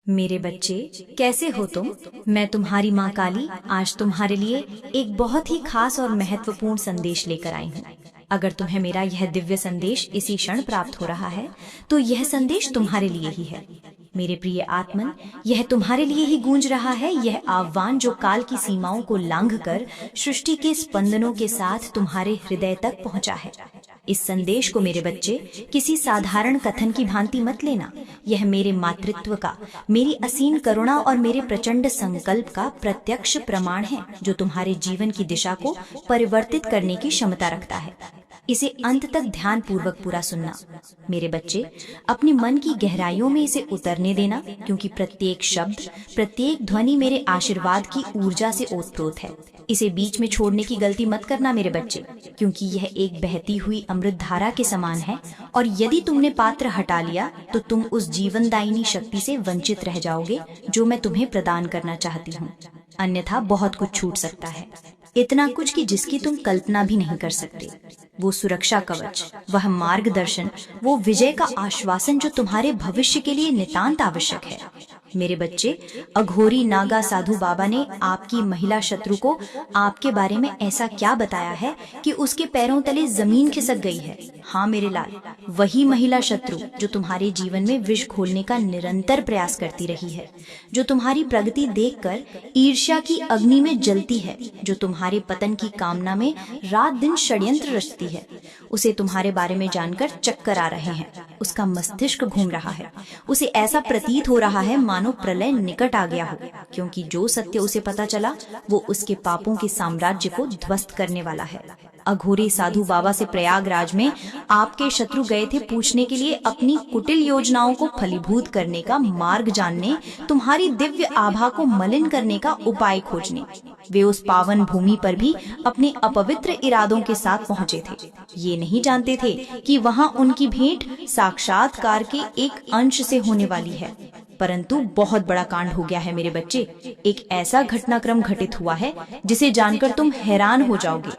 मेरे बच्चे, कैसे हो तुम? मैं तुम्हारी माँ काली आज तुम्हारे लिए एक बहुत ही खास और महत्वपूर्ण संदेश लेकर आई हूँ। अगर तुम्हें मेरा यह दिव्य संदेश इसी क्षण प्राप्त हो रहा है, तो यह संदेश तुम्हारे लिए ही है। मेरे प्रिय आत्मन, यह तुम्हारे लिए ही गूंज रहा है। यह आह्वान जो काल की सीमाओं को लांघकर सृष्टि के स्पंदनों के साथ तुम्हारे हृदय तक पहुंचा है। इस संदेश को मेरे बच्चे किसी साधारण कथन की भांति मत लेना। यह मेरे मातृत्व का, मेरी असीम करुणा और मेरे प्रचंड संकल्प का प्रत्यक्ष प्रमाण है, जो तुम्हारे जीवन की दिशा को परिवर्तित करने की क्षमता रखता है। इसे अंत तक ध्यान पूर्वक पूरा सुनना। मेरे बच्चे, अपने मन की गहराइयों में इसे उतरने देना, क्योंकि प्रत्येक शब्द, प्रत्येक ध्वनि मेरे आशीर्वाद की ऊर्जा से ओतप्रोत है। इसे बीच में छोड़ने की गलती मत करना मेरे बच्चे, क्योंकि यह एक बहती हुई अमृत धारा के समान है, और यदि तुमने पात्र हटा लिया तो तुम उस जीवनदायिनी शक्ति से वंचित रह जाओगे जो मैं तुम्हें प्रदान करना चाहती हूँ। अन्यथा बहुत कुछ छूट सकता है, इतना कुछ कि जिसकी तुम कल्पना भी नहीं कर सकते। वो सुरक्षा कवच, वह मार्गदर्शन, वो विजय का आश्वासन जो तुम्हारे भविष्य के लिए नितांत आवश्यक है। मेरे बच्चे, अघोरी नागा साधु बाबा ने आपकी महिला शत्रु को आपके बारे में ऐसा क्या बताया है कि उसके पैरों तले जमीन खिसक गई है। हाँ मेरे लाल, वही महिला शत्रु जो तुम्हारे जीवन में विष घोलने का निरंतर प्रयास करती रही है, जो तुम्हारी प्रगति देखकर ईर्ष्या की अग्नि में जलती है, जो तुम्हारे पतन की कामना में रात दिन षड्यंत्र रचती है। उसे तुम्हारे बारे में जानकर चक्कर आ रहे हैं, उसका मस्तिष्क घूम रहा है, उसे ऐसा प्रतीत हो रहा है मानो प्रलय निकट आ गया हो, क्योंकि जो सत्य उसे पता चला वो उसके पापों के साम्राज्य को ध्वस्त करने वाला है। अघोरी साधु बाबा से प्रयागराज में आपके शत्रु गए थे पूछने के लिए, अपनी कुटिल योजनाओं को फलीभूत करने का मार्ग जानने, तुम्हारी दिव्य आभा को मलिन करने का उपाय खोजने। वे उस पावन भूमि पर भी अपने अपवित्र इरादों के साथ पहुंचे थे। ये नहीं जानते थे कि वहां उनकी भेंट साक्षात्कार के एक अंश से होने वाली है। परंतु बहुत बड़ा कांड हो गया है मेरे बच्चे। एक ऐसा घटनाक्रम घटित हुआ है जिसे जानकर तुम हैरान हो जाओगे।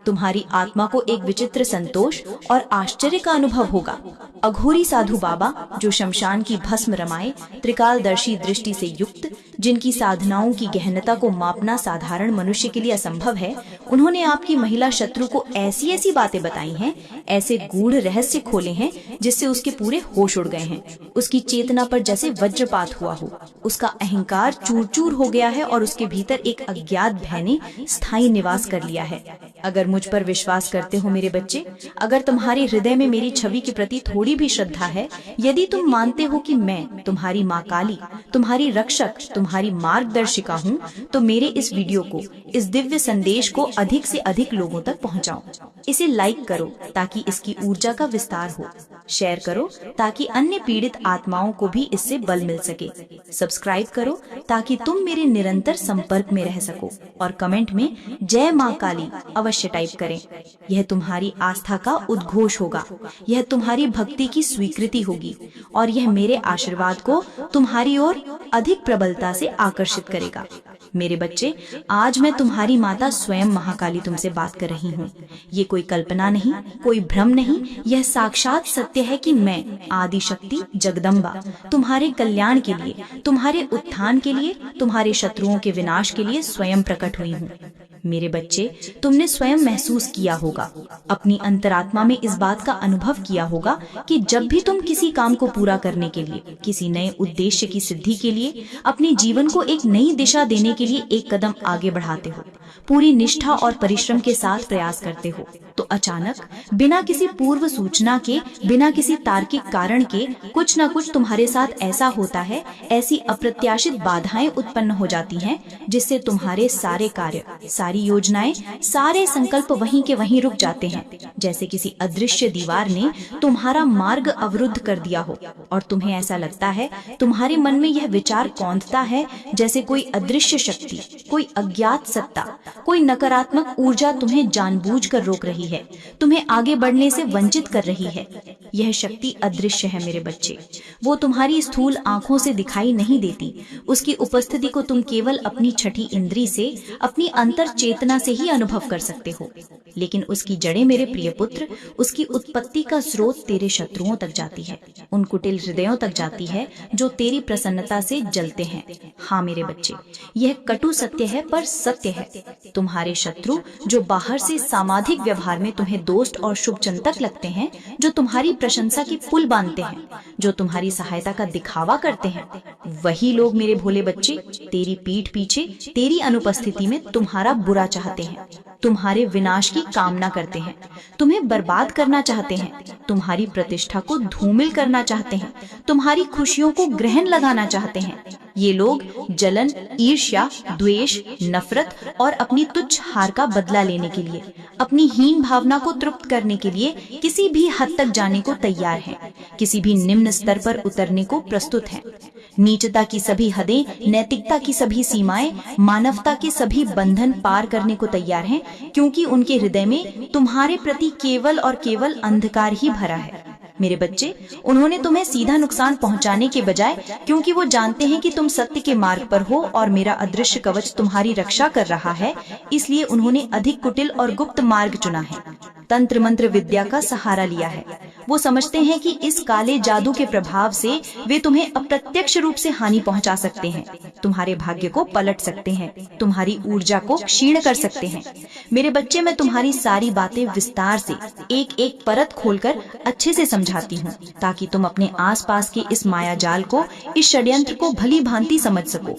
तुम्हारी आत्मा को एक विचित्र संतोष और आश्चर्य का अनुभव होगा। अघोरी साधु बाबा, जो शमशान की भस्म रमाए, त्रिकालदर्शी दृष्टि से युक्त, जिनकी साधनाओं की गहनता को मापना साधारण मनुष्य के लिए असंभव है, उन्होंने आपकी महिला शत्रु को ऐसी ऐसी बातें बताई हैं, ऐसे गूढ़ रहस्य खोले हैं जिससे उसके पूरे होश उड़ गए हैं। उसकी चेतना पर जैसे वज्रपात हुआ हो, उसका अहंकार चूर चूर हो गया है और उसके भीतर एक अज्ञात भय ने स्थायी निवास कर लिया है। अगर मुझ पर विश्वास करते हो मेरे बच्चे, अगर तुम्हारे हृदय में मेरी छवि के प्रति थोड़ी भी श्रद्धा है, यदि तुम मानते हो कि मैं तुम्हारी माँ काली, तुम्हारी रक्षक, तुम्हारी मार्गदर्शिका हूँ, तो मेरे इस वीडियो को, इस दिव्य संदेश को अधिक से अधिक लोगों तक पहुँचाओ। इसे लाइक करो ताकि इसकी ऊर्जा का विस्तार हो। शेयर करो ताकि अन्य पीड़ित आत्माओं को भी इससे बल मिल सके। सब्सक्राइब करो ताकि तुम मेरे निरंतर संपर्क में रह सको, और कमेंट में जय माँ काली अवश्य टाइप करें। यह तुम्हारी आस्था का उद्घोष होगा, यह तुम्हारी भक्ति की स्वीकृति होगी, और यह मेरे आशीर्वाद को तुम्हारी ओर अधिक प्रबलता से आकर्षित करेगा। मेरे बच्चे, आज मैं तुम्हारी माता स्वयं महाकाली तुमसे बात कर रही हूँ। ये कोई कल्पना नहीं, कोई भ्रम नहीं, यह साक्षात सत्य है कि मैं आदि शक्ति जगदम्बा तुम्हारे कल्याण के लिए, तुम्हारे उत्थान के लिए, तुम्हारे शत्रुओं के विनाश के लिए स्वयं प्रकट हुई हूँ। मेरे बच्चे, तुमने स्वयं महसूस किया होगा, अपनी अंतरात्मा में इस बात का अनुभव किया होगा कि जब भी तुम किसी काम को पूरा करने के लिए, किसी नए उद्देश्य की सिद्धि के लिए, अपने जीवन को एक नई दिशा देने के लिए एक कदम आगे बढ़ाते हो, पूरी निष्ठा और परिश्रम के साथ प्रयास करते हो, तो अचानक बिना किसी पूर्व सूचना के, बिना किसी तार्किक कारण के कुछ न कुछ तुम्हारे साथ ऐसा होता है, ऐसी अप्रत्याशित बाधाएं उत्पन्न हो जाती हैं, जिससे तुम्हारे सारे कार्य, सारी योजनाएं, सारे संकल्प वहीं के वहीं रुक जाते हैं। जैसे किसी अदृश्य दीवार ने तुम्हारा मार्ग अवरुद्ध कर दिया हो, और तुम्हें ऐसा लगता है, तुम्हारे मन में यह विचार कौंधता है जैसे कोई अदृश्य शक्ति, कोई अज्ञात सत्ता, कोई नकारात्मक ऊर्जा तुम्हें जानबूझकर रोक रही है, तुम्हें आगे बढ़ने से वंचित कर रही है। यह शक्ति अदृश्य है मेरे बच्चे, वो तुम्हारी स्थूल आंखों से दिखाई नहीं देती। उसकी उपस्थिति को तुम केवल अपनी छठी इंद्री से, अपनी अंतर चेतना से ही अनुभव कर सकते हो, लेकिन उसकी जड़ें मेरे प्रिय पुत्र, उसकी उत्पत्ति का स्रोत तेरे शत्रुओं तक जाती है, उन कुटिल हृदयों तक जाती है जो तेरी प्रसन्नता से जलते हैं। हाँ मेरे बच्चे, यह कटु सत्य है पर सत्य है। तुम्हारे शत्रु जो बाहर से सामाजिक व्यवहार में तुम्हें दोस्त और शुभचिंतक लगते हैं, जो तुम्हारी प्रशंसा की पुल बांधते हैं, जो तुम्हारी सहायता का दिखावा करते हैं, वही लोग मेरे भोले बच्चे तेरी पीठ पीछे तेरी अनुपस्थिति में तुम्हारा बुरा चाहते हैं, तुम्हारे विनाश की कामना करते हैं, तुम्हें बर्बाद करना चाहते हैं, तुम्हारी प्रतिष्ठा को धूमिल करना चाहते हैं, तुम्हारी खुशियों को ग्रहण लगाना चाहते हैं। ये लोग जलन, ईर्ष्या, द्वेष, नफरत और अपनी तुच्छ हार का बदला लेने के लिए, अपनी हीन भावना को तृप्त करने के लिए किसी भी हद तक जाने को तैयार हैं, किसी भी निम्न स्तर पर उतरने को प्रस्तुत हैं। नीचता की सभी हदें, नैतिकता की सभी सीमाएं, मानवता के सभी बंधन पार करने को तैयार हैं, क्योंकि उनके हृदय में तुम्हारे प्रति केवल और केवल अंधकार ही भरा है। मेरे बच्चे, उन्होंने तुम्हें सीधा नुकसान पहुंचाने के बजाय, क्योंकि वो जानते हैं कि तुम सत्य के मार्ग पर हो और मेरा अदृश्य कवच तुम्हारी रक्षा कर रहा है, इसलिए उन्होंने अधिक कुटिल और गुप्त मार्ग चुना है, तंत्र मंत्र विद्या का सहारा लिया है। वो समझते हैं कि इस काले जादू के प्रभाव से वे तुम्हें अप्रत्यक्ष रूप से हानि पहुंचा सकते हैं, तुम्हारे भाग्य को पलट सकते हैं, तुम्हारी ऊर्जा को क्षीण कर सकते हैं। मेरे बच्चे, मैं तुम्हारी सारी बातें विस्तार से एक एक परत खोलकर अच्छे से समझाती हूँ, ताकि तुम अपने आसपास के इस माया जाल को, इस षड्यंत्र को भली भांति समझ सको।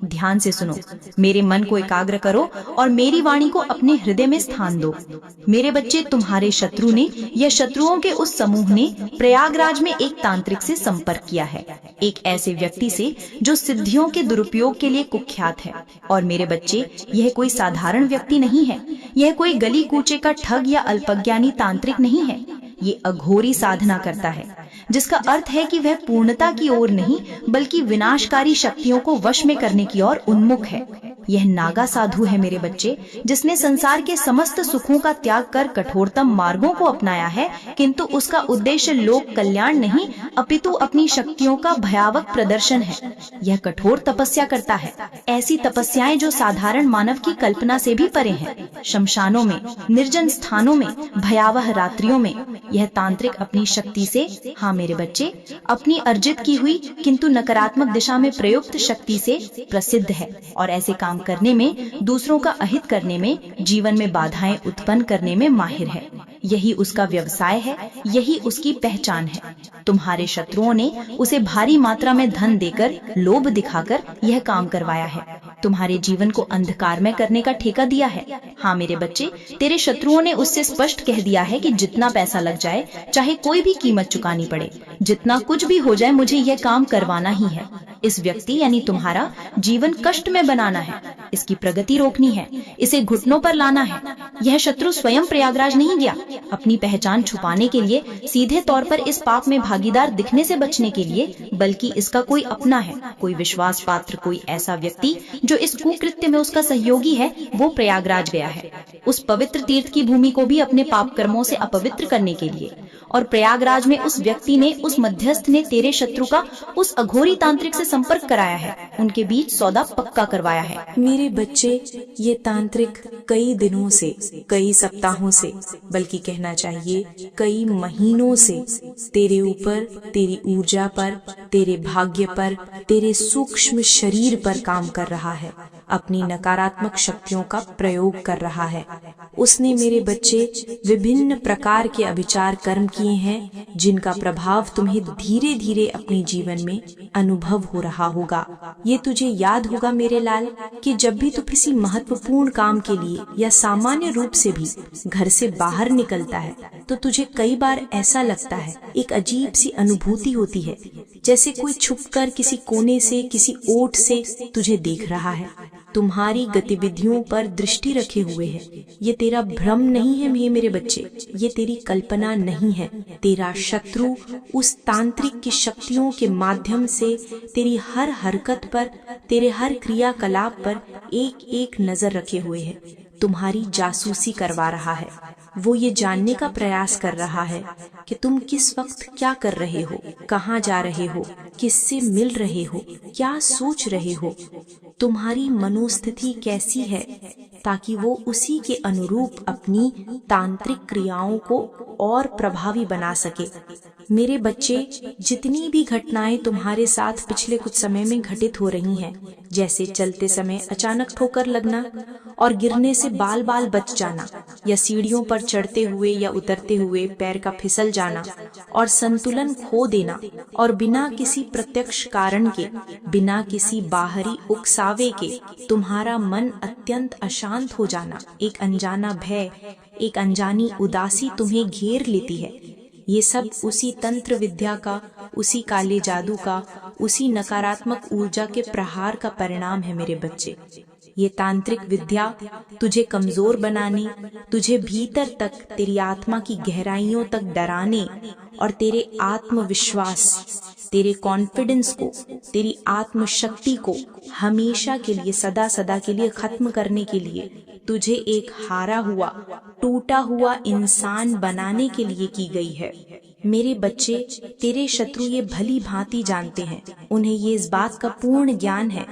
ध्यान से सुनो, मेरे मन को एकाग्र करो और मेरी वाणी को अपने हृदय में स्थान दो। मेरे बच्चे, तुम्हारे शत्रु ने या शत्रुओं के उस समूह ने प्रयागराज में एक तांत्रिक से संपर्क किया है, एक ऐसे व्यक्ति से जो सिद्धियों के दुरुपयोग के लिए कुख्यात है। और मेरे बच्चे, यह कोई साधारण व्यक्ति नहीं है, यह कोई गली कूचे का ठग या अल्पज्ञानी तांत्रिक नहीं है। ये अघोरी साधना करता है, जिसका अर्थ है कि वह पूर्णता की ओर नहीं बल्कि विनाशकारी शक्तियों को वश में करने की ओर उन्मुख है। यह नागा साधु है मेरे बच्चे, जिसने संसार के समस्त सुखों का त्याग कर कठोरतम मार्गों को अपनाया है, किंतु उसका उद्देश्य लोक कल्याण नहीं अपितु अपनी शक्तियों का भयावह प्रदर्शन है। यह कठोर तपस्या करता है, ऐसी तपस्याएं जो साधारण मानव की कल्पना से भी परे हैं। शमशानों में, निर्जन स्थानों में, भयावह रात्रियों में यह तांत्रिक अपनी शक्ति से, हाँ मेरे बच्चे, अपनी अर्जित की हुई किंतु नकारात्मक दिशा में प्रयुक्त शक्ति से प्रसिद्ध है, और ऐसे काम करने में, दूसरों का अहित करने में, जीवन में बाधाएं उत्पन्न करने में माहिर है। यही उसका व्यवसाय है, यही उसकी पहचान है। तुम्हारे शत्रुओं ने उसे भारी मात्रा में धन देकर, लोभ दिखाकर यह काम करवाया है, तुम्हारे जीवन को अंधकारमय करने का ठेका दिया है। हाँ मेरे बच्चे, तेरे शत्रुओं ने उससे स्पष्ट कह दिया है कि जितना पैसा लग जाए, चाहे कोई भी कीमत चुकानी पड़े, जितना कुछ भी हो जाए, मुझे यह काम करवाना ही है। इस व्यक्ति यानी तुम्हारा जीवन कष्ट में बनाना है, इसकी प्रगति रोकनी है, इसे घुटनों पर लाना है। यह शत्रु स्वयं प्रयागराज नहीं गया, अपनी पहचान छुपाने के लिए, सीधे तौर पर इस पाप में भागीदार दिखने से बचने के लिए, बल्कि इसका कोई अपना है, कोई विश्वास पात्र, कोई ऐसा व्यक्ति जो इस कुकृत्य में उसका सहयोगी है, वो प्रयागराज गया है, उस पवित्र तीर्थ की भूमि को भी अपने पाप कर्मों से अपवित्र करने के लिए। और प्रयागराज में उस व्यक्ति ने, उस मध्यस्थ ने तेरे शत्रु का उस अघोरी तांत्रिक से संपर्क कराया है, उनके बीच सौदा पक्का करवाया है। मेरे बच्चे, ये तांत्रिक कई दिनों से, कई सप्ताहों से, बल्कि कहना चाहिए कई महीनों से तेरे ऊपर, तेरी ऊर्जा पर, तेरे भाग्य पर, तेरे सूक्ष्म शरीर पर काम कर रहा है, अपनी नकारात्मक शक्तियों का प्रयोग कर रहा है। उसने मेरे बच्चे विभिन्न प्रकार के अविचार कर्म किए हैं, जिनका प्रभाव तुम्हें धीरे धीरे अपने जीवन में अनुभव हो रहा होगा। ये तुझे याद होगा मेरे लाल, कि जब भी तू किसी महत्वपूर्ण काम के लिए या सामान्य रूप से भी घर से बाहर निकलता है, तो तुझे कई बार ऐसा लगता है, एक अजीब सी अनुभूति होती है, जैसे कोई छुपकर किसी कोने से, किसी ओट से तुझे देख रहा है, तुम्हारी गतिविधियों पर दृष्टि रखे हुए है। ये तेरा भ्रम नहीं है मेरे बच्चे, ये तेरी कल्पना नहीं है। तेरा शत्रु उस तांत्रिक की शक्तियों के माध्यम से तेरी हर हरकत पर, तेरे हर क्रियाकलाप पर एक एक नजर रखे हुए है, तुम्हारी जासूसी करवा रहा है। वो ये जानने का प्रयास कर रहा है कि तुम किस वक्त क्या कर रहे हो, कहाँ जा रहे हो, किससे मिल रहे हो, क्या सोच रहे हो, तुम्हारी मनोस्थिति कैसी है, ताकि वो उसी के अनुरूप अपनी तांत्रिक क्रियाओं को और प्रभावी बना सके। मेरे बच्चे, जितनी भी घटनाएं तुम्हारे साथ पिछले कुछ समय में घटित हो रही हैं, जैसे चलते समय अचानक ठोकर लगना और गिरने से बाल बाल बच जाना, या सीढ़ियों पर चढ़ते हुए या उतरते हुए पैर का फिसल जाना और संतुलन खो देना, और बिना किसी प्रत्यक्ष कारण के, बिना किसी बाहरी उकसावे के तुम्हारा मन अत्यंत अशांत हो जाना, एक अनजाना भय, एक अनजानी उदासी तुम्हें घेर लेती है, ये सब उसी तंत्र विद्या का, उसी काले जादू का, उसी नकारात्मक ऊर्जा के प्रहार का परिणाम है मेरे बच्चे। ये तांत्रिक विद्या तुझे कमजोर बनाने, तुझे भीतर तक, तेरी आत्मा की गहराइयों तक डराने और तेरे आत्मविश्वास, तेरे कॉन्फिडेंस को, तेरी आत्मशक्ति को हमेशा के लिए, सदा सदा के लिए खत्म करने के लिए तुझे एक हारा हुआ, टूटा हुआ इंसान बनाने के लिए की गई है। मेरे बच्चे, तेरे शत्रु ये भली भांति जानते हैं, उन्हें ये इस बात का पूर्ण ज्ञान है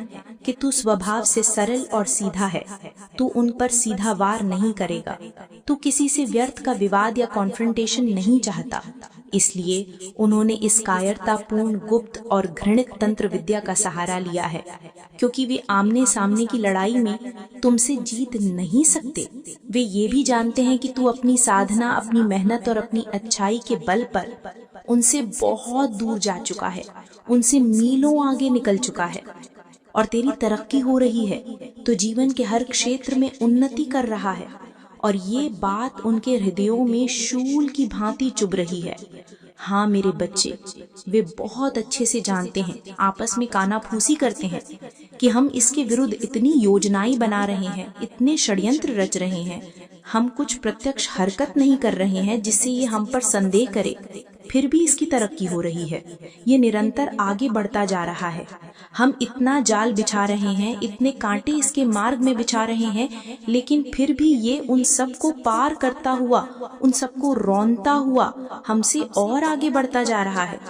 कि तू स्वभाव से सरल और सीधा है, तू उन पर सीधा वार नहीं करेगा, तू किसी से व्यर्थ का विवाद या कॉन्फ्रंटेशन नहीं चाहता। इसलिए उन्होंने इस कायरतापूर्ण, गुप्त और घृणित तंत्र विद्या का सहारा लिया है, क्योंकि वे आमने सामने की लड़ाई में तुमसे जीत नहीं सकते। वे ये भी जानते हैं कि तू अपनी साधना, अपनी मेहनत और अपनी अच्छाई के बल पर उनसे बहुत दूर जा चुका है, उनसे मीलों आगे निकल चुका है और तेरी तरक्की हो रही है, तो जीवन के हर क्षेत्र में उन्नति कर रहा है, और ये बात उनके हृदयों में शूल की भांति चुभ रही है। हाँ मेरे बच्चे, वे बहुत अच्छे से जानते हैं, आपस में कानाफूसी करते हैं कि हम इसके विरुद्ध इतनी योजनाएं बना रहे हैं, इतने षड्यंत्र रच रहे हैं, हम कुछ प्रत्यक्ष हरकत नहीं कर रहे हैं जिससे ये हम पर संदेह करे, फिर भी इसकी तरक्की हो रही है, ये निरंतर आगे बढ़ता जा रहा है। हम इतना जाल बिछा रहे हैं, इतने कांटे इसके मार्ग में बिछा रहे हैं, लेकिन फिर भी ये उन सबको पार करता हुआ, उन सबको रौंदता हुआ हमसे और आगे बढ़ता जा रहा है।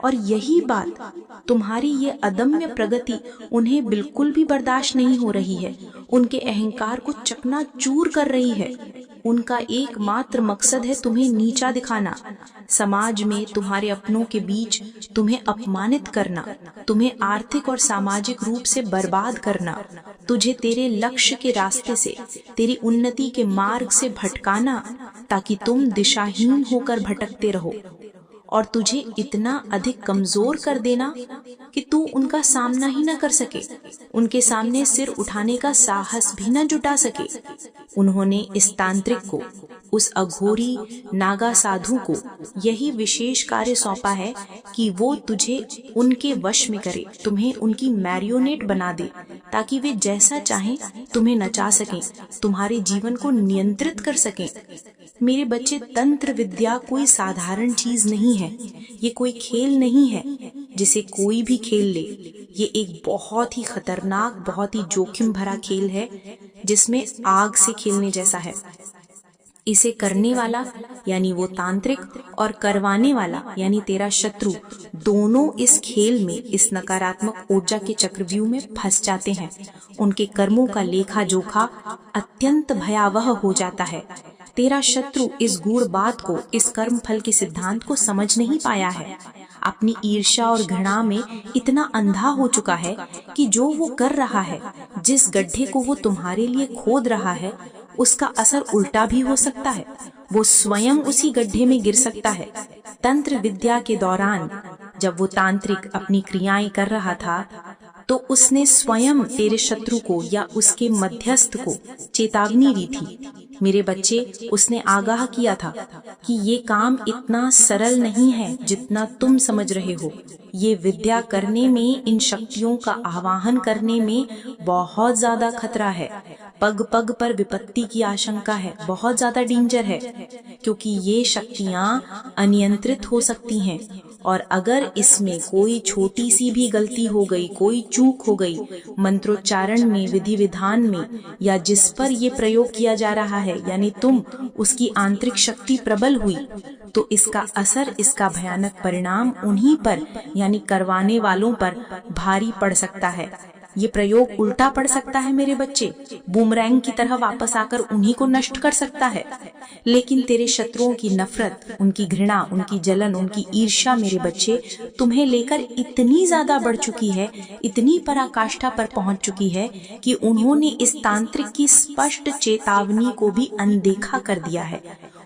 और यही बात, तुम्हारी ये अदम्य प्रगति उन्हें बिल्कुल भी बर्दाश्त नहीं हो रही है, उनके अहंकार को चकनाचूर कर रही है। उनका एकमात्र मकसद है तुम्हें नीचा दिखाना, समाज में, तुम्हारे अपनों के बीच तुम्हें अपमानित करना, तुम्हें आर्थिक और सामाजिक रूप से बर्बाद करना, तुझे तेरे लक्ष्य के रास्ते से, तेरी उन्नति के मार्ग से भटकाना, ताकि तुम दिशाहीन होकर भटकते रहो, और तुझे इतना अधिक कमजोर कर देना कि तू उनका सामना ही न कर सके, उनके सामने सिर उठाने का साहस भी न जुटा सके। उन्होंने इस तांत्रिक को, उस अघोरी नागा साधु को यही विशेष कार्य सौंपा है कि वो तुझे उनके वश में करे, तुम्हें उनकी मैरियोनेट बना दे, ताकि वे जैसा चाहें तुम्हें नचा सकें, तुम्हारे जीवन को नियंत्रित कर सकें। मेरे बच्चे, तंत्र विद्या कोई साधारण चीज नहीं है, ये कोई खेल नहीं है जिसे कोई भी खेल ले। ये एक बहुत ही खतरनाक, बहुत ही जोखिम भरा खेल है, जिसमें आग से खेलने जैसा है। इसे करने वाला यानी वो तांत्रिक, और करवाने वाला यानी तेरा शत्रु, दोनों इस खेल में, इस नकारात्मक ऊर्जा के चक्रव्यूह में फंस जाते हैं। उनके कर्मों का लेखा जोखा अत्यंत भयावह हो जाता है। तेरा शत्रु इस गूढ़ बात को, इस कर्म फल के सिद्धांत को समझ नहीं पाया है। अपनी ईर्ष्या और घृणा में इतना अंधा हो चुका है कि जो वो कर रहा है, जिस गड्ढे को वो तुम्हारे लिए खोद रहा है, उसका असर उल्टा भी हो सकता है, वो स्वयं उसी गड्ढे में गिर सकता है। तंत्र विद्या के दौरान जब वो तांत्रिक अपनी क्रियाएं कर रहा था, तो उसने स्वयं तेरे शत्रु को या उसके मध्यस्थ को चेतावनी दी थी। मेरे बच्चे, उसने आगाह किया था कि ये काम इतना सरल नहीं है जितना तुम समझ रहे हो। ये विद्या करने में, इन शक्तियों का आवाहन करने में बहुत ज्यादा खतरा है, पग पग पर विपत्ति की आशंका है, बहुत ज्यादा डेंजर है, क्योंकि ये शक्तियां अनियंत्रित हो सकती हैं, और अगर इसमें कोई छोटी सी भी गलती हो गई, कोई चूक हो गई, मंत्रोच्चारण में, विधि विधान में, या जिस पर ये प्रयोग किया जा रहा है, यानी तुम उसकी आंतरिक शक्ति प्रबल हुई, तो इसका असर, इसका भयानक परिणाम उन्हीं पर यानी करवाने वालों पर भारी पड़ सकता है। ये प्रयोग उल्टा पड़ सकता है मेरे बच्चे, बूमरैंग की तरह वापस आकर उन्हीं को नष्ट कर सकता है। लेकिन तेरे शत्रुओं की नफरत, उनकी घृणा, उनकी जलन, उनकी ईर्ष्या मेरे बच्चे तुम्हें लेकर इतनी ज्यादा बढ़ चुकी है, इतनी पराकाष्ठा पर पहुंच चुकी है कि उन्होंने इस तांत्रिक की स्पष्ट चेतावनी को भी अनदेखा कर दिया है,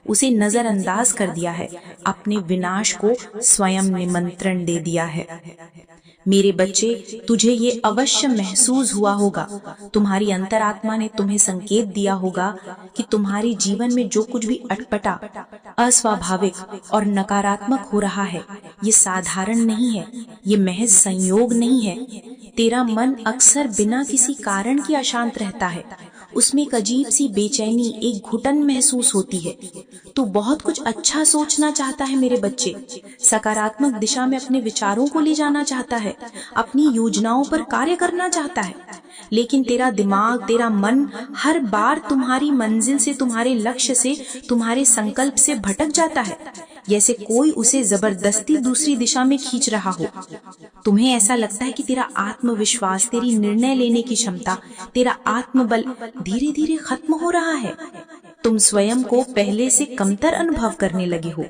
उसे नजरअंदाज कर दिया है, अपने विनाश को स्वयं निमंत्रण दे दिया है। मेरे बच्चे, तुझे ये अवश्य महसूस हुआ होगा, तुम्हारी अंतरात्मा ने तुम्हें संकेत दिया होगा कि तुम्हारे जीवन में जो कुछ भी अटपटा, अस्वाभाविक और नकारात्मक हो रहा है, ये साधारण नहीं है, ये महज संयोग नहीं है। तेरा मन अक्सर बिना किसी कारण के अशांत रहता है, उसमें एक अजीब सी बेचैनी, एक घुटन महसूस होती है। तू बहुत कुछ अच्छा सोचना चाहता है मेरे बच्चे, सकारात्मक दिशा में अपने विचारों को ले जाना चाहता है, अपनी योजनाओं पर कार्य करना चाहता है, लेकिन तेरा दिमाग, तेरा मन हर बार तुम्हारी मंजिल से, तुम्हारे लक्ष्य से, तुम्हारे संकल्प से भटक जाता है, जैसे कोई उसे जबरदस्ती दूसरी दिशा में खींच रहा हो। तुम्हें ऐसा लगता है कि तेरा आत्मविश्वास, तेरी निर्णय लेने की क्षमता, तेरा आत्मबल धीरे धीरे खत्म हो रहा है। तुम स्वयं को पहले से कमतर अनुभव करने लगे हो।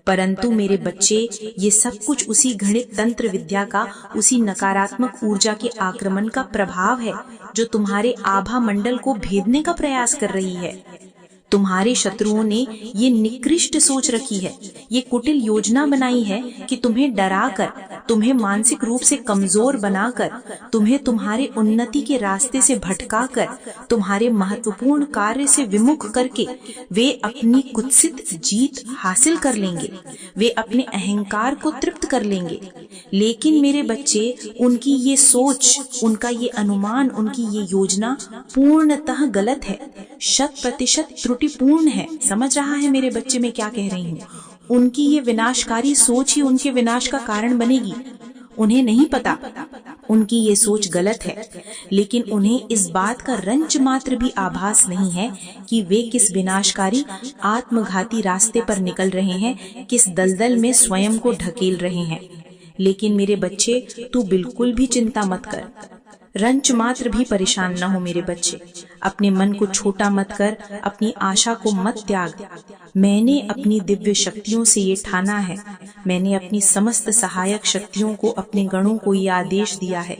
परंतु मेरे बच्चे, ये सब कुछ उसी घृणित तंत्र विद्या का, उसी नकारात्मक ऊर्जा के आक्रमण का प्रभाव है जो तुम्हारे आभा मंडल को भेदने का प्रयास कर रही है। तुम्हारे शत्रुओं ने ये निकृष्ट सोच रखी है, ये कुटिल योजना बनाई है कि तुम्हें डराकर, तुम्हें मानसिक रूप से कमजोर बनाकर, तुम्हें तुम्हारे उन्नति के रास्ते से भटकाकर, तुम्हारे महत्वपूर्ण कार्य से विमुख करके वे अपनी कुत्सित जीत हासिल कर लेंगे, वे अपने अहंकार को तृप्त कर लेंगे। लेकिन मेरे बच्चे, उनकी ये सोच, उनका ये अनुमान, उनकी ये योजना पूर्णतः गलत है, 100% त्रुटिपूर्ण है। समझ रहा है मेरे बच्चे मैं क्या कह रही हूँ? उनकी ये विनाशकारी सोच ही उनके विनाश का कारण बनेगी। उन्हें नहीं पता, उनकी ये सोच गलत है, लेकिन उन्हें इस बात का रंच मात्र भी आभास नहीं है कि वे किस विनाशकारी आत्मघाती रास्ते पर निकल रहे हैं, किस दलदल में स्वयं को ढकेल रहे हैं। लेकिन मेरे बच्चे, तू बिल्कुल भी चिंता मत कर, रंच मात्र भी परेशान न हो मेरे बच्चे। अपने मन को छोटा मत कर, अपनी आशा को मत त्याग। मैंने अपनी दिव्य शक्तियों से ये ठाना है, मैंने अपनी समस्त सहायक शक्तियों को, अपने गणों को ये आदेश दिया है,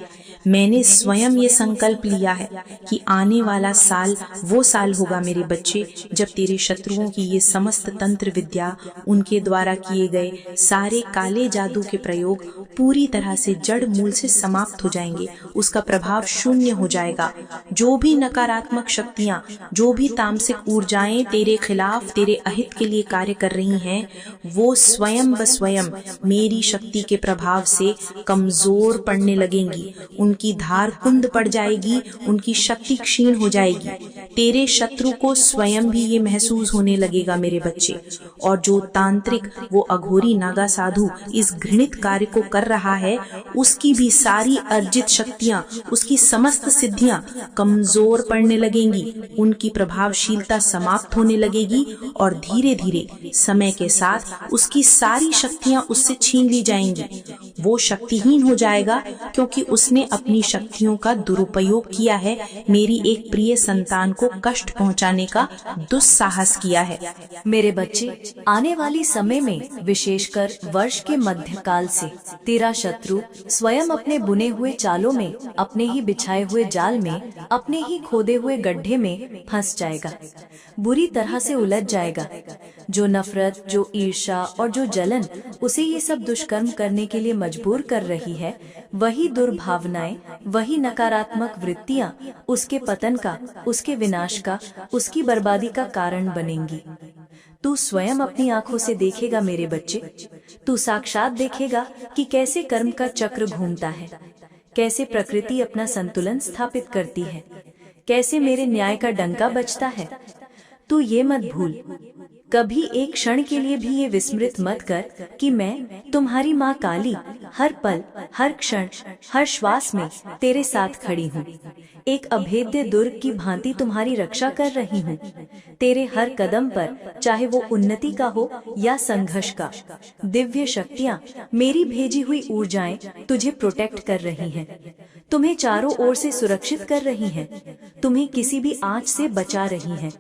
मैंने स्वयं ये संकल्प लिया है कि आने वाला साल वो साल होगा मेरे बच्चे, जब तेरे शत्रुओं की ये समस्त तंत्र विद्या, उनके द्वारा किए गए सारे काले जादू के प्रयोग पूरी तरह से जड़ मूल से समाप्त हो जाएंगे, उसका प्रभाव शून्य हो जाएगा। जो भी नकारात्मक शक्तियां, जो भी तामसिक ऊर्जाएं तेरे खिलाफ, तेरे अहित के लिए कार्य कर रही हैं, वो स्वयं व स्वयं मेरी शक्ति के प्रभाव से कमजोर पड़ने लगेंगी, उनकी धार कुंद पड़ जाएगी, उनकी शक्ति क्षीण हो जाएगी। तेरे शत्रु को स्वयं भी ये महसूस होने लगेगा मेरे बच्चे। और जो तांत्रिक, वो अघोरी नागा साधु इस घृणित कार्य को कर रहा है, उसकी भी सारी अर्जित शक्तियां, उसकी समस्त सिद्धियां कमजोर पड़ने लगेंगी, उनकी प्रभावशीलता समाप्त होने लगेगी और धीरे धीरे समय के साथ उसकी सारी शक्तियां उससे छीन ली जाएंगी। वो शक्तिहीन हो जाएगा क्योंकि उसने अपनी शक्तियों का दुरुपयोग किया है, मेरी एक प्रिय संतान को कष्ट पहुंचाने का दुस्साहस किया है। मेरे बच्चे, आने वाली समय में, विशेषकर वर्ष के मध्यकाल से, तेरा शत्रु स्वयं अपने बुने हुए चालों में, अपने ही बिछाए हुए जाल में, अपने ही खोदे हुए गड्ढे में फंस जाएगा, बुरी तरह से उलझ जाएगा। जो नफरत, जो ईर्ष्या और जो जलन उसे ये सब दुष्कर्म करने के लिए मजबूर कर रही है, वही दुर्भावनाएं, वही नकारात्मक वृत्तियां उसके पतन का, उसके विनाश का, उसकी बर्बादी का कारण बनेंगी। तू स्वयं अपनी आंखों से देखेगा मेरे बच्चे, तू साक्षात देखेगा कि कैसे कर्म का चक्र घूमता है, कैसे प्रकृति अपना संतुलन स्थापित करती है, कैसे मेरे न्याय का डंका बजता है। तू ये मत भूल, कभी एक क्षण के लिए भी ये विस्मृत मत कर कि मैं तुम्हारी माँ काली हर पल, हर क्षण, हर श्वास में तेरे साथ खड़ी हूँ। एक अभेद्य दुर्ग की भांति तुम्हारी रक्षा कर रही हूँ। तेरे हर कदम पर, चाहे वो उन्नति का हो या संघर्ष का, दिव्य शक्तियाँ, मेरी भेजी हुई ऊर्जाएं तुझे प्रोटेक्ट कर रही हैं। तुम्हें चारों ओर से सुरक्षित कर रही हैं। तुम्हें किसी भी आंच से बचा रही हैं।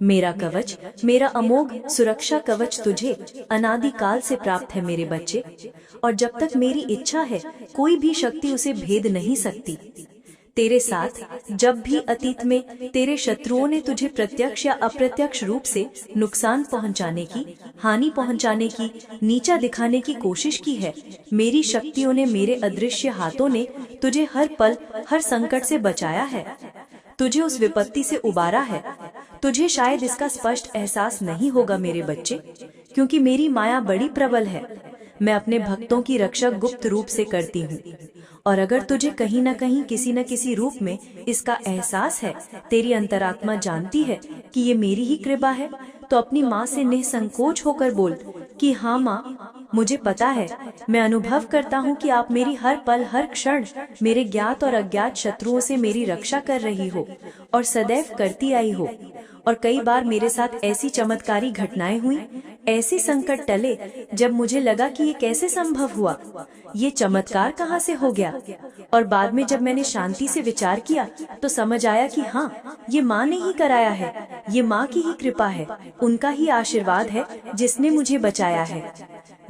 मेरा कवच, मेरा अमोघ सुरक्षा कवच तुझे अनादिकाल से प्राप्त है मेरे बच्चे, और जब तक मेरी इच्छा है कोई भी शक्ति उसे भेद नहीं सकती। तेरे साथ जब भी अतीत में तेरे शत्रुओं ने तुझे प्रत्यक्ष या अप्रत्यक्ष रूप से नुकसान पहुंचाने की, हानि पहुंचाने की, नीचा दिखाने की कोशिश की है, मेरी शक्तियों ने, मेरे अदृश्य हाथों ने तुझे हर पल, हर संकट से बचाया है। तुझे उस विपत्ति से उबारा है। तुझे शायद इसका स्पष्ट एहसास नहीं होगा मेरे बच्चे, क्योंकि मेरी माया बड़ी प्रबल है। मैं अपने भक्तों की रक्षा गुप्त रूप से करती हूँ, और अगर तुझे कहीं न कहीं, किसी न किसी रूप में इसका एहसास है, तेरी अंतरात्मा जानती है कि ये मेरी ही कृपा है, तो अपनी माँ से निसंकोच होकर बोल कि हाँ माँ, मुझे पता है, मैं अनुभव करता हूँ कि आप मेरी हर पल, हर क्षण मेरे ज्ञात और अज्ञात शत्रुओं से मेरी रक्षा कर रही हो और सदैव करती आई हो। और कई बार मेरे साथ ऐसी चमत्कारी घटनाएं हुई, ऐसे संकट टले जब मुझे लगा कि ये कैसे संभव हुआ, ये चमत्कार कहाँ से हो गया। और बाद में जब मैंने शांति से विचार किया तो समझ आया कि हाँ, ये माँ ने ही कराया है, ये माँ की ही कृपा है, उनका ही आशीर्वाद है जिसने मुझे बचाया है।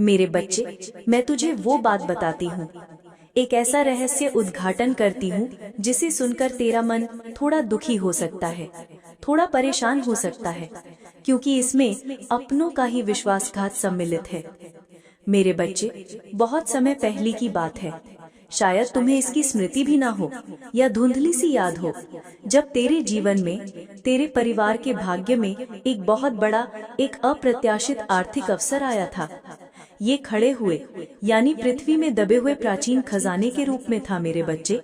मेरे बच्चे, मैं तुझे वो बात बताती हूँ, एक ऐसा रहस्य उद्घाटन करती हूँ जिसे सुनकर तेरा मन थोड़ा दुखी हो सकता है, थोड़ा परेशान हो सकता है, क्योंकि इसमें अपनों का ही विश्वासघात सम्मिलित है। मेरे बच्चे, बहुत समय पहले की बात है, शायद तुम्हें इसकी स्मृति भी ना हो या धुंधली सी याद हो, जब तेरे जीवन में, तेरे परिवार के भाग्य में एक बहुत बड़ा, एक अप्रत्याशित आर्थिक अवसर आया था। ये खड़े हुए, यानी पृथ्वी में दबे हुए प्राचीन खजाने के रूप में था मेरे बच्चे,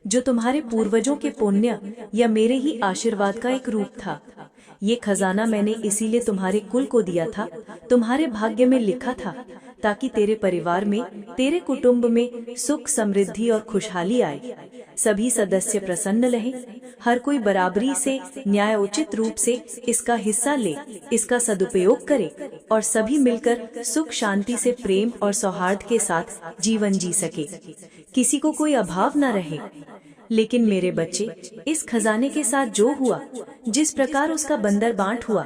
जो तुम्हारे पूर्वजों के पुण्य या मेरे ही आशीर्वाद का एक रूप था। ये खजाना मैंने इसीलिए तुम्हारे कुल को दिया था, तुम्हारे भाग्य में लिखा था, ताकि तेरे परिवार में, तेरे कुटुंब में सुख, समृद्धि और खुशहाली आए। सभी सदस्य प्रसन्न रहे, हर कोई बराबरी से, न्यायोचित रूप से इसका हिस्सा ले, इसका सदुपयोग करे, और सभी मिलकर सुख, शांति से, प्रेम और सौहार्द के साथ जीवन जी सके, किसी को कोई अभाव न रहे। लेकिन मेरे बच्चे, इस खजाने के साथ जो हुआ, जिस प्रकार उसका बंदर बांट हुआ,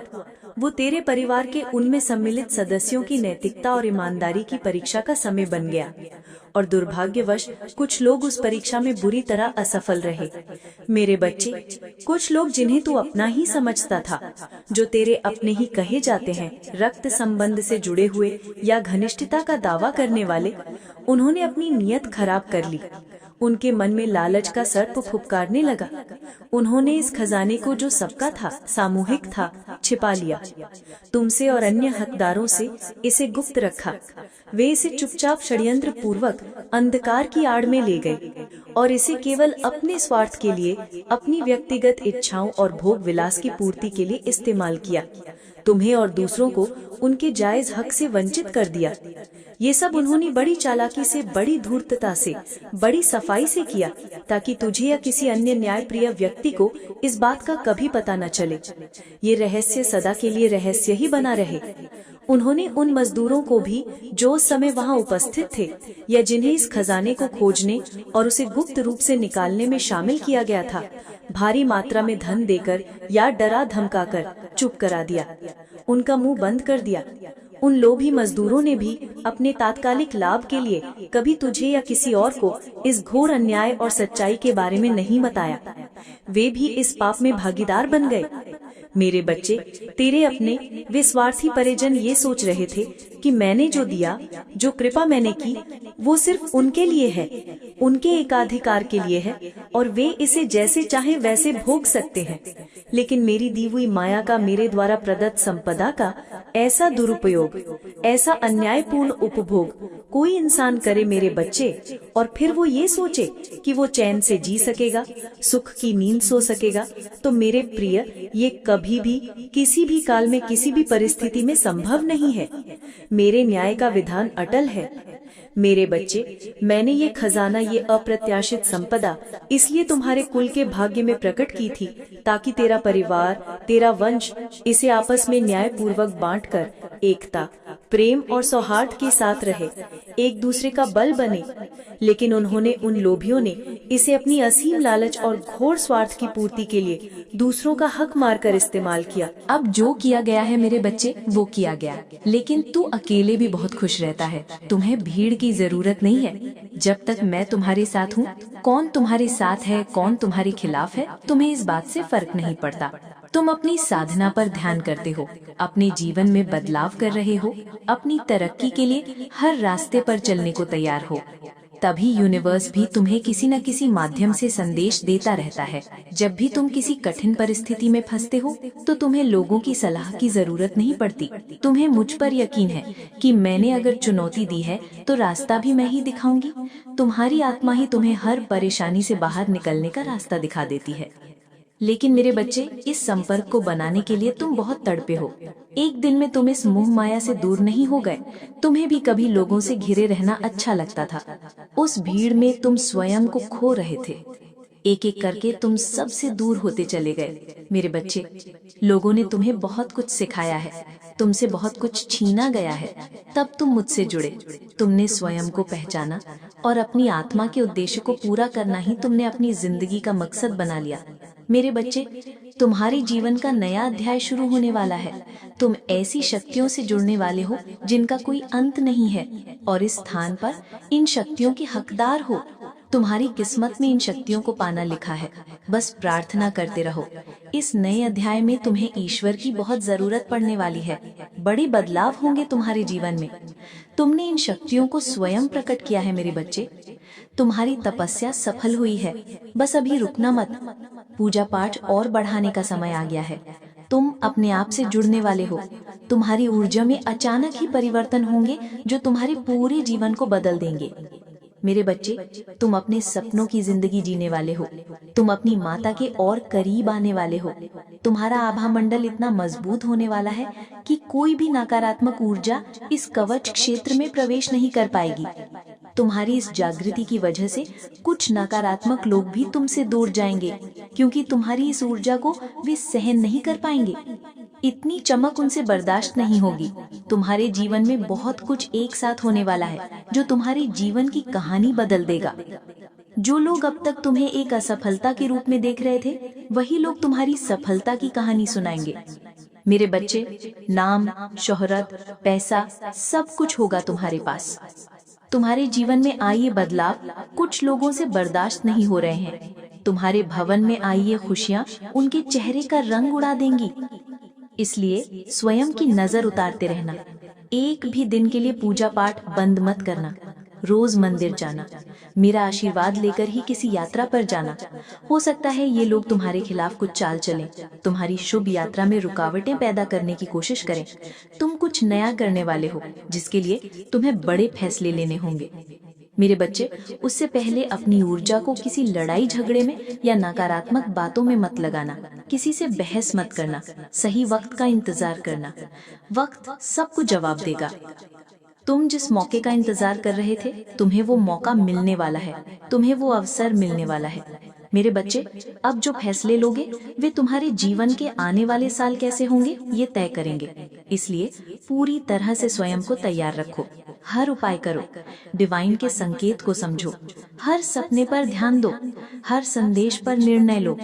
वो तेरे परिवार के उनमें सम्मिलित सदस्यों की नैतिकता और ईमानदारी की परीक्षा का समय बन गया, और दुर्भाग्यवश कुछ लोग उस परीक्षा में बुरी तरह असफल रहे। मेरे बच्चे, कुछ लोग जिन्हें तू अपना ही समझता था, जो तेरे अपने ही कहे जाते हैं, रक्त संबंध से जुड़े हुए या घनिष्ठता का दावा करने वाले, उन्होंने अपनी नीयत खराब कर ली। उनके मन में लालच का सर्प फुफकारने लगा। उन्होंने इस खजाने को, जो सबका था, सामूहिक था, छिपा लिया। तुमसे और अन्य हकदारों से इसे गुप्त रखा। वे इसे चुपचाप षड्यंत्र पूर्वक अंधकार की आड़ में ले गए और इसे केवल अपने स्वार्थ के लिए, अपनी व्यक्तिगत इच्छाओं और भोग विलास की पूर्ति के लिए इस्तेमाल किया। तुम्हें और दूसरों को उनके जायज हक से वंचित कर दिया। ये सब उन्होंने बड़ी चालाकी से, बड़ी धूर्तता से, बड़ी सफाई से किया, ताकि तुझे या किसी अन्य न्यायप्रिय व्यक्ति को इस बात का कभी पता न चले। ये रहस्य सदा के लिए रहस्य ही बना रहे। उन्होंने उन मजदूरों को भी, जो उस समय वहां उपस्थित थे या जिन्हें इस खजाने को खोजने और उसे गुप्त रूप से निकालने में शामिल किया गया था, भारी मात्रा में धन देकर या डरा धमकाकर चुप करा दिया, उनका मुंह बंद कर दिया। उन लोभी मजदूरों ने भी अपने तात्कालिक लाभ के लिए कभी तुझे या किसी और को इस घोर अन्याय और सच्चाई के बारे में नहीं बताया। वे भी इस पाप में भागीदार बन गए। मेरे बच्चे, तेरे अपने वे स्वार्थी परिजन ये सोच रहे थे क्योंकि मैंने जो दिया, जो कृपा मैंने की, वो सिर्फ उनके लिए है, उनके एकाधिकार के लिए है, और वे इसे जैसे चाहे वैसे भोग सकते हैं। लेकिन मेरी दी हुई माया का, मेरे द्वारा प्रदत्त संपदा का ऐसा दुरुपयोग, ऐसा अन्यायपूर्ण उपभोग कोई इंसान करे मेरे बच्चे, और फिर वो ये सोचे कि वो चैन से जी सकेगा, सुख की नींद सो सकेगा, तो मेरे प्रिय, ये कभी भी, किसी भी काल में, किसी भी परिस्थिति में संभव नहीं है। मेरे न्याय का विधान अटल है। मेरे बच्चे, मैंने ये खजाना, ये अप्रत्याशित संपदा इसलिए तुम्हारे कुल के भाग्य में प्रकट की थी, ताकि तेरा परिवार, तेरा वंश इसे आपस में न्याय पूर्वक बांटकर एकता, प्रेम और सौहार्द के साथ रहे, एक दूसरे का बल बने। लेकिन उन्होंने, उन लोभियों ने इसे अपनी असीम लालच और घोर स्वार्थ की पूर्ति के लिए दूसरों का हक मारकर इस्तेमाल किया। अब जो किया गया है मेरे बच्चे, वो किया गया, लेकिन तू अकेले भी बहुत खुश रहता है। तुम्हें भीड़ की जरूरत नहीं है। जब तक मैं तुम्हारे साथ हूँ, कौन तुम्हारे साथ है, कौन तुम्हारे खिलाफ है, तुम्हें इस बात से फर्क नहीं पड़ता। तुम अपनी साधना पर ध्यान करते हो, अपने जीवन में बदलाव कर रहे हो, अपनी तरक्की के लिए हर रास्ते पर चलने को तैयार हो। तभी यूनिवर्स भी तुम्हें किसी न किसी माध्यम से संदेश देता रहता है। जब भी तुम किसी कठिन परिस्थिति में फंसते हो, तो तुम्हें लोगों की सलाह की जरूरत नहीं पड़ती। तुम्हें मुझ पर यकीन है कि मैंने अगर चुनौती दी है, तो रास्ता भी मैं ही दिखाऊंगी। तुम्हारी आत्मा ही तुम्हें हर परेशानी से बाहर निकलने का रास्ता दिखा देती है। लेकिन मेरे बच्चे, इस संपर्क को बनाने के लिए तुम बहुत तड़पे हो। एक दिन में तुम इस मोह माया से दूर नहीं हो गए। तुम्हें भी कभी लोगों से घिरे रहना अच्छा लगता था। उस भीड़ में तुम स्वयं को खो रहे थे। एक एक करके तुम सबसे दूर होते चले गए। मेरे बच्चे, लोगों ने तुम्हें बहुत कुछ सिखाया है, तुमसे बहुत कुछ छीना गया है, तब तुम मुझसे जुड़े। तुमने स्वयं को पहचाना और अपनी आत्मा के उद्देश्य को पूरा करना ही तुमने अपनी जिंदगी का मकसद बना लिया। मेरे बच्चे, तुम्हारे जीवन का नया अध्याय शुरू होने वाला है। तुम ऐसी शक्तियों से जुड़ने वाले हो जिनका कोई अंत नहीं है, और इस स्थान पर इन शक्तियों के हकदार हो। तुम्हारी किस्मत में इन शक्तियों को पाना लिखा है। बस प्रार्थना करते रहो। इस नए अध्याय में तुम्हें ईश्वर की बहुत जरूरत पड़ने वाली है। बड़े बदलाव होंगे तुम्हारे जीवन में। तुमने इन शक्तियों को स्वयं प्रकट किया है मेरे बच्चे। तुम्हारी तपस्या सफल हुई है। बस अभी रुकना मत। पूजा पाठ और बढ़ाने का समय आ गया है। तुम अपने आप से जुड़ने वाले हो। तुम्हारी ऊर्जा में अचानक ही परिवर्तन होंगे जो तुम्हारे पूरे जीवन को बदल देंगे। मेरे बच्चे, तुम अपने सपनों की जिंदगी जीने वाले हो। तुम अपनी माता के और करीब आने वाले हो। तुम्हारा आभा मंडल इतना मजबूत होने वाला है कि कोई भी नकारात्मक ऊर्जा इस कवच क्षेत्र में प्रवेश नहीं कर पाएगी। तुम्हारी इस जागृति की वजह से कुछ नकारात्मक लोग भी तुमसे दूर जाएंगे, क्योंकि तुम्हारी इस ऊर्जा को वे सहन नहीं कर पाएंगे। इतनी चमक उनसे बर्दाश्त नहीं होगी। तुम्हारे जीवन में बहुत कुछ एक साथ होने वाला है जो तुम्हारे जीवन की कहानी बदल देगा। जो लोग अब तक तुम्हें एक असफलता के रूप में देख रहे थे, वही लोग तुम्हारी सफलता की कहानी सुनाएंगे। मेरे बच्चे, नाम, शोहरत, पैसा सब कुछ होगा तुम्हारे पास। तुम्हारे जीवन में आई ये बदलाव कुछ लोगों से बर्दाश्त नहीं हो रहे हैं। तुम्हारे भवन में आई ये खुशियाँ उनके चेहरे का रंग उड़ा देंगी। इसलिए स्वयं की नजर उतारते रहना। एक भी दिन के लिए पूजा पाठ बंद मत करना। रोज मंदिर जाना, मेरा आशीर्वाद लेकर ही किसी यात्रा पर जाना। हो सकता है ये लोग तुम्हारे खिलाफ कुछ चाल चलें, तुम्हारी शुभ यात्रा में रुकावटें पैदा करने की कोशिश करें। तुम कुछ नया करने वाले हो, जिसके लिए तुम्हें बड़े फैसले लेने होंगे। मेरे बच्चे, उससे पहले अपनी ऊर्जा को किसी लड़ाई झगड़े में या नकारात्मक बातों में मत लगाना। किसी से बहस मत करना। सही वक्त का इंतजार करना। वक्त सबको जवाब देगा। तुम जिस मौके का इंतजार कर रहे थे, तुम्हें वो मौका मिलने वाला है। तुम्हें वो अवसर मिलने वाला है। मेरे बच्चे, अब जो फैसले लोगे वे तुम्हारे जीवन के आने वाले साल कैसे होंगे ये तय करेंगे। इसलिए पूरी तरह से स्वयं को तैयार रखो। हर उपाय करो। डिवाइन के संकेत को समझो। हर सपने पर ध्यान दो, हर संदेश पर निर्णय लो।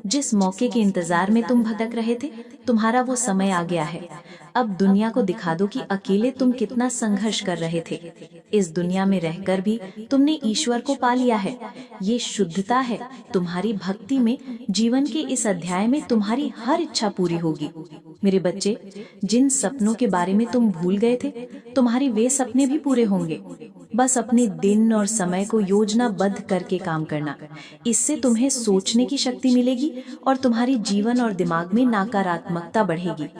जिस मौके के इंतजार में तुम भटक रहे थे, तुम्हारा वो समय आ गया है। अब दुनिया को दिखा दो कि अकेले तुम कितना संघर्ष कर रहे थे। इस दुनिया में रहकर भी तुमने ईश्वर को पा लिया है। ये शुद्धता है तुम्हारी भक्ति में। जीवन के इस अध्याय में तुम्हारी हर इच्छा पूरी होगी। मेरे बच्चे, जिन सपनों के बारे में तुम भूल गए थे, तुम्हारे वे सपने भी पूरे होंगे। बस अपने दिन और समय को योजनाबद्ध करके काम करना। इससे तुम्हें सोचने की शक्ति मिलेगी और तुम्हारी जीवन और दिमाग में नकारात्मकता बढ़ेगी।